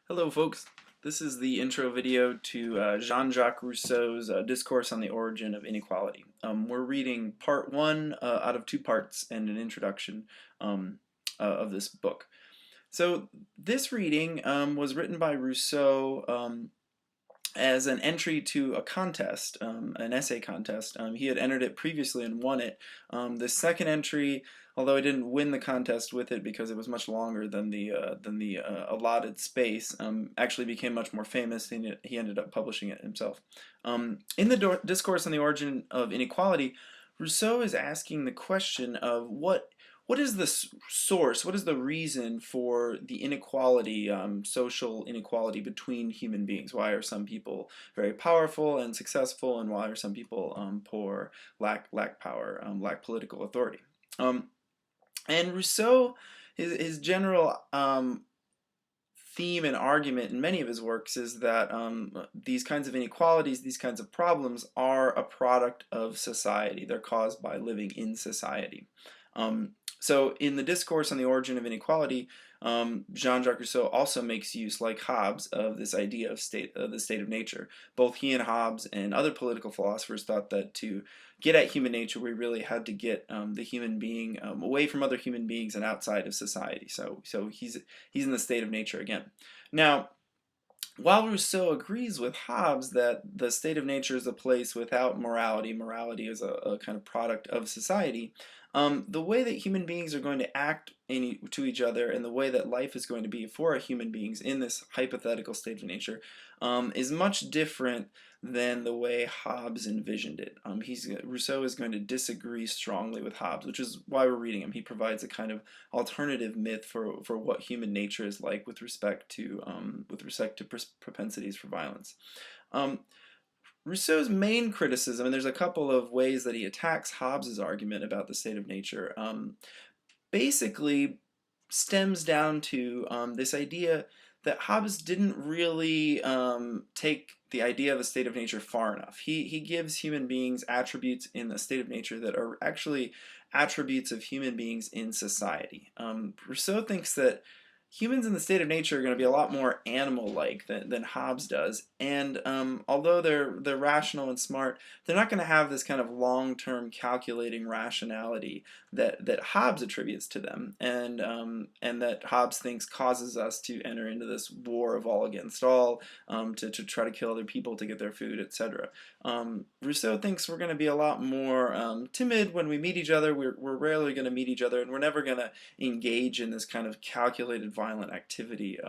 Hello folks, this is the intro video to Jean-Jacques Rousseau's Discourse on the Origin of Inequality. We're reading part one out of two parts and an introduction of this book. So this reading was written by Rousseau as an entry to a contest, an essay contest. He had entered it previously and won it. The second entry, although he didn't win the contest with it because it was much longer than the allotted space, actually became much more famous. He ended up publishing it himself. In the Discourse on the Origin of Inequality, Rousseau is asking the question of what is the source, what is the reason for the inequality, social inequality between human beings? Why are some people very powerful and successful, and why are some people poor, lack power, lack political authority? And Rousseau, his general theme and argument in many of his works is that these kinds of inequalities, these kinds of problems are a product of society. They're caused by living in society. So in the Discourse on the Origin of Inequality, Jean-Jacques Rousseau also makes use, like Hobbes, of this idea of the state of nature. Both he and Hobbes and other political philosophers thought that to get at human nature, we really had to get the human being away from other human beings and outside of society. So he's in the state of nature again. Now, while Rousseau agrees with Hobbes that the state of nature is a place without morality, morality is a kind of product of society, the way that human beings are going to act to each other and the way that life is going to be for human beings in this hypothetical state of nature is much different than the way Hobbes envisioned it. Rousseau is going to disagree strongly with Hobbes, which is why we're reading him. He provides a kind of alternative myth for what human nature is like with respect to propensities for violence. Rousseau's main criticism, and there's a couple of ways that he attacks Hobbes's argument about the state of nature, basically stems down to this idea that Hobbes didn't really take the idea of a state of nature far enough. He gives human beings attributes in the state of nature that are actually attributes of human beings in society. Rousseau thinks that humans in the state of nature are going to be a lot more animal-like than Hobbes does, and although they're rational and smart, they're not going to have this kind of long-term calculating rationality that Hobbes attributes to them, and that Hobbes thinks causes us to enter into this war of all against all, to try to kill other people to get their food, etc. Rousseau thinks we're going to be a lot more timid when we meet each other. We're rarely going to meet each other, and we're never going to engage in this kind of calculated violent activity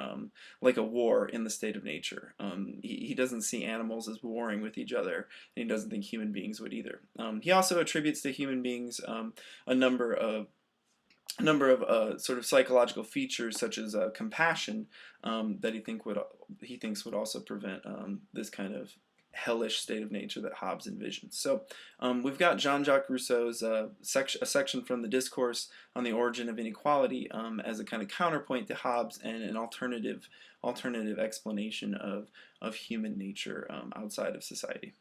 like a war in the state of nature. He doesn't see animals as warring with each other, and he doesn't think human beings would either. He also attributes to human beings a number of sort of psychological features such as compassion that he thinks would also prevent this kind of hellish state of nature that Hobbes envisions. So we've got Jean-Jacques Rousseau's a section from the Discourse on the Origin of Inequality as a kind of counterpoint to Hobbes and an alternative explanation of human nature outside of society.